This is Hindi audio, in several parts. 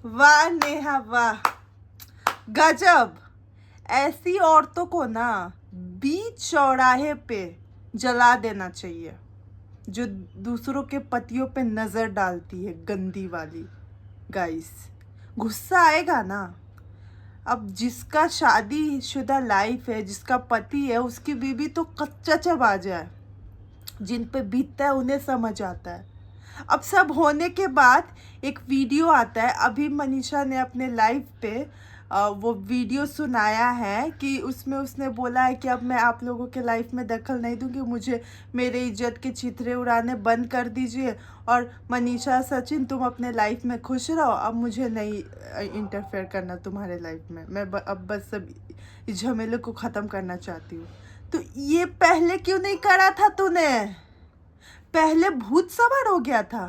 वाह नेहा वाह, गजब। ऐसी औरतों को ना बीच चौराहे पे जला देना चाहिए जो दूसरों के पतियों पे नजर डालती है, गंदी वाली। गाइस, गुस्सा आएगा ना। अब जिसका शादीशुदा लाइफ है, जिसका पति है, उसकी बीवी तो कच्चा चबा जाए। जिन पे बीतता है उन्हें समझ आता है। अब सब होने के बाद एक वीडियो आता है। अभी मनीषा ने अपने लाइव पे वो वीडियो सुनाया है कि उसमें उसने बोला है कि अब मैं आप लोगों के लाइफ में दखल नहीं दूंगी, मुझे मेरे इज्जत के चित्रे उड़ाने बंद कर दीजिए। और मनीषा, सचिन, तुम अपने लाइफ में खुश रहो, अब मुझे नहीं इंटरफेयर करना तुम्हारे लाइफ में। मैं अब बस सब इस झमेले को ख़त्म करना चाहती हूँ। तो ये पहले क्यों नहीं करा था तूने? पहले भूत सवार हो गया था।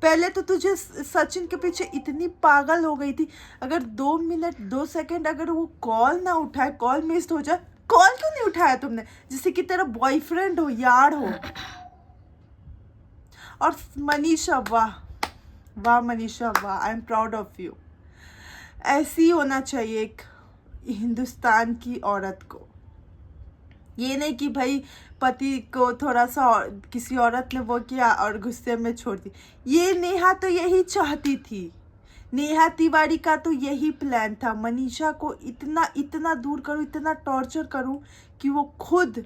पहले तो तुझे सचिन के पीछे इतनी पागल हो गई थी। अगर 2 मिनट 2 सेकंड अगर वो कॉल ना उठाए, कॉल मिस हो जाए, कॉल क्यों नहीं उठाया तुमने? जैसे कि तेरा बॉयफ्रेंड हो, यार हो। और मनीषा, वाह वाह मनीषा वाह, I am proud of you. ऐसी होना चाहिए एक हिंदुस्तान की औरत को। ये नहीं कि भाई पति को थोड़ा सा किसी औरत ने वो किया और गुस्से में छोड़ दी। ये नेहा तो यही चाहती थी। नेहा तिवारी का तो यही प्लान था, मनीषा को इतना इतना दूर करूं, इतना टॉर्चर करूं कि वो खुद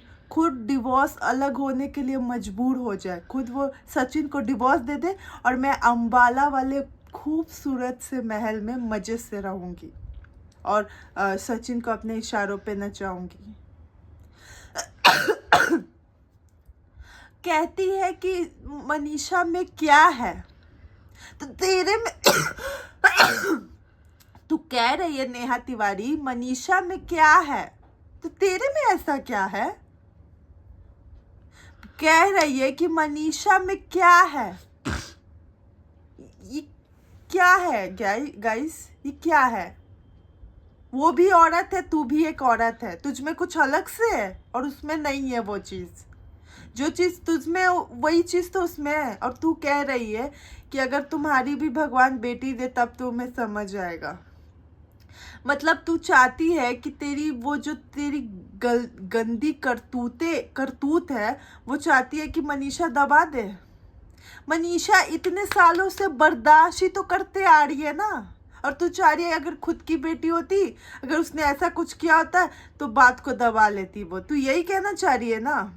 डिवोर्स अलग होने के लिए मजबूर हो जाए। खुद वो सचिन को डिवोर्स दे दे और मैं अंबाला वाले खूबसूरत से महल में मज़े से रहूँगी और सचिन को अपने इशारों पे नचाऊंगी। कहती है कि मनीषा में क्या है, तो तेरे में तू कह रही है नेहा तिवारी मनीषा में क्या है, तो तेरे में ऐसा क्या है? कह रही है कि मनीषा में क्या है। ये क्या है गाइस? ये क्या है? वो भी औरत है, तू भी एक औरत है। तुझ में कुछ अलग से है और उसमें नहीं है वो चीज़। जो चीज़ तुझ में वही चीज़ तो उसमें है। और तू कह रही है कि अगर तुम्हारी भी भगवान बेटी दे तब तुम्हें समझ आएगा। मतलब तू चाहती है कि तेरी वो जो तेरी गंदी करतूत है, वो चाहती है कि मनीषा दबा दे। मनीषा इतने सालों से बर्दाश्त ही तो करते आ रही है ना। और तू चाह रही है अगर खुद की बेटी होती, अगर उसने ऐसा कुछ किया होता तो बात को दबा लेती वो। तू यही कहना चाह रही है ना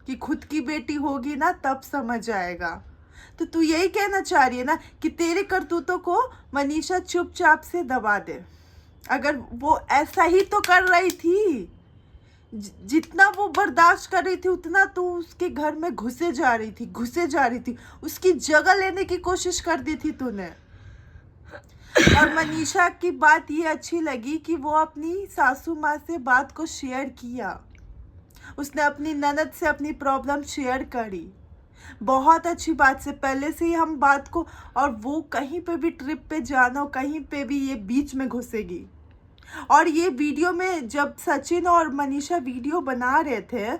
कि खुद की बेटी होगी ना तब समझ आएगा। तो तू यही कहना चाह रही है ना कि तेरे करतूतों को मनीषा चुपचाप से दबा दे। अगर वो ऐसा ही तो कर रही थी, जितना वो बर्दाश्त कर रही थी उतना तू उसके घर में घुसे जा रही थी, उसकी जगह लेने की कोशिश कर दी थी तूने। और मनीषा की बात ये अच्छी लगी कि वो अपनी सासू माँ से बात को शेयर किया। उसने अपनी ननद से अपनी प्रॉब्लम शेयर करी। बहुत अच्छी बात से पहले से ही हम बात को, और वो कहीं पे भी ट्रिप पे जाना हो, कहीं पे भी ये बीच में घुसेगी। और ये वीडियो में जब सचिन और मनीषा वीडियो बना रहे थे,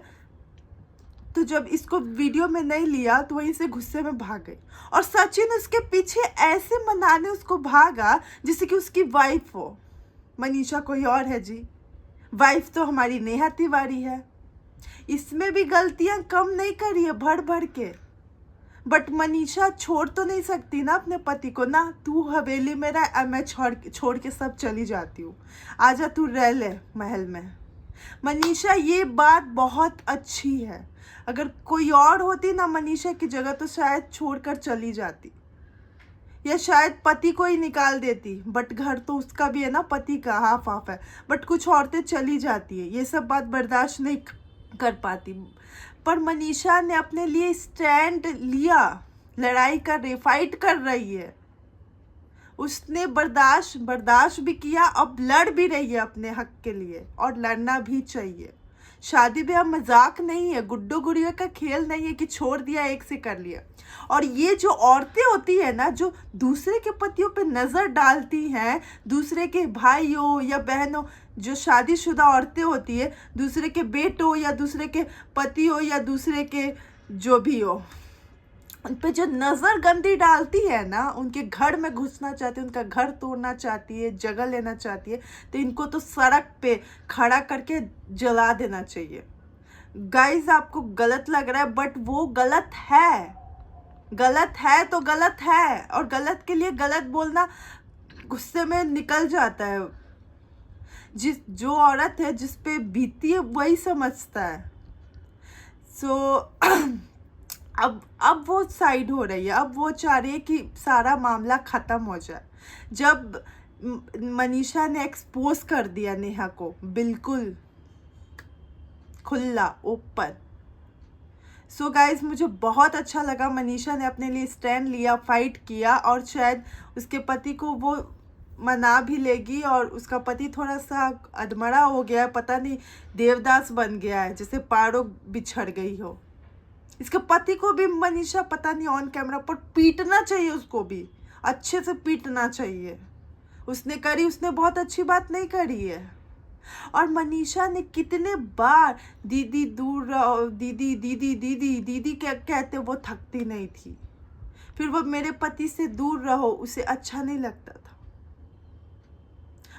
तो जब इसको वीडियो में नहीं लिया तो वहीं से गुस्से में भाग गई। और सचिन उसके पीछे ऐसे मनाने उसको भागा जैसे कि उसकी वाइफ हो। मनीषा कोई और है जी, वाइफ तो हमारी नेहा तिवारी है। इसमें भी गलतियां कम नहीं करी है, भर भर के। बट मनीषा छोड़ तो नहीं सकती ना अपने पति को ना। तू हवेली में रह, मैं छोड़ के सब चली जाती हूँ, आजा तू रह ले महल में। मनीषा, ये बात बहुत अच्छी है। अगर कोई और होती ना मनीषा की जगह तो शायद छोड़कर चली जाती, या शायद पति को ही निकाल देती। बट घर तो उसका भी है ना, पति का हाफ हाफ है। बट कुछ औरतें चली जाती है, ये सब बात बर्दाश्त नहीं कर पाती। पर मनीषा ने अपने लिए स्टैंड लिया, लड़ाई कर रही, फाइट कर रही है। उसने बर्दाश्त भी किया, अब लड़ भी रही है अपने हक के लिए, और लड़ना भी चाहिए। शादी ब्याह मजाक नहीं है, गुड्डो गुड़िया का खेल नहीं है कि छोड़ दिया एक से कर लिया। और ये जो औरतें होती है ना, जो दूसरे के पतियों पे नज़र डालती हैं, दूसरे के भाई हो या बहन हो, जो शादीशुदा औरतें होती है, दूसरे के बेटे हो या दूसरे के पति हो या दूसरे के जो भी हो, उन पे जो नज़र गंदी डालती है ना, उनके घर में घुसना चाहती है, उनका घर तोड़ना चाहती है, जगह लेना चाहती है, तो इनको तो सड़क पे खड़ा करके जला देना चाहिए। गाइस आपको गलत लग रहा है, बट वो गलत है। गलत है तो गलत है, और गलत के लिए गलत बोलना गुस्से में निकल जाता है। जो औरत है, जिस पे बीती है, वही समझता है। सो अब वो साइड हो रही है। अब वो चाह रही है कि सारा मामला ख़त्म हो जाए। जब मनीषा ने एक्सपोज कर दिया नेहा को, बिल्कुल खुला ओपन। सो गाइज मुझे बहुत अच्छा लगा, मनीषा ने अपने लिए स्टैंड लिया, फाइट किया, और शायद उसके पति को वो मना भी लेगी। और उसका पति थोड़ा सा अधमरा हो गया है, पता नहीं देवदास बन गया है, जैसे पारो बिछड़ गई हो। इसके पति को भी मनीषा पता नहीं ऑन कैमरा पर पीटना चाहिए, उसको भी अच्छे से पीटना चाहिए। उसने बहुत अच्छी बात नहीं करी है। और मनीषा ने कितने बार दीदी दूर रहो, दीदी दीदी दीदी दीदी क्या कहते, वो थकती नहीं थी। फिर वो मेरे पति से दूर रहो, उसे अच्छा नहीं लगता था,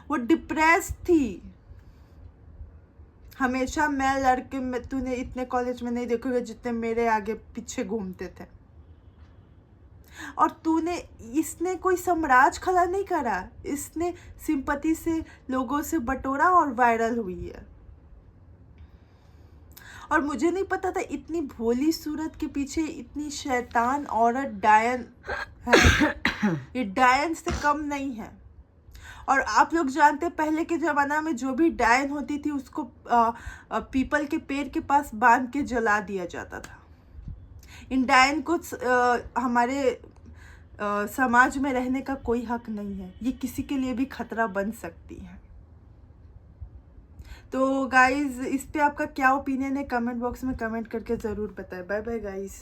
वो डिप्रेस थी। हमेशा मैं लड़के में, तूने इतने कॉलेज में नहीं देखोगे जितने मेरे आगे पीछे घूमते थे। और इसने कोई साम्राज्य खड़ा नहीं करा, इसने सिंपैथी से लोगों से बटोरा और वायरल हुई है। और मुझे नहीं पता था इतनी भोली सूरत के पीछे इतनी शैतान औरत डायन है। ये डायन से कम नहीं है। और आप लोग जानते हैं पहले के ज़माना में जो भी डायन होती थी उसको पीपल के पेड़ के पास बांध के जला दिया जाता था। इन डायन को हमारे समाज में रहने का कोई हक नहीं है। ये किसी के लिए भी खतरा बन सकती है। तो गाइज़ इस पे आपका क्या ओपिनियन है, कमेंट बॉक्स में कमेंट करके ज़रूर बताएं। Bye bye guys.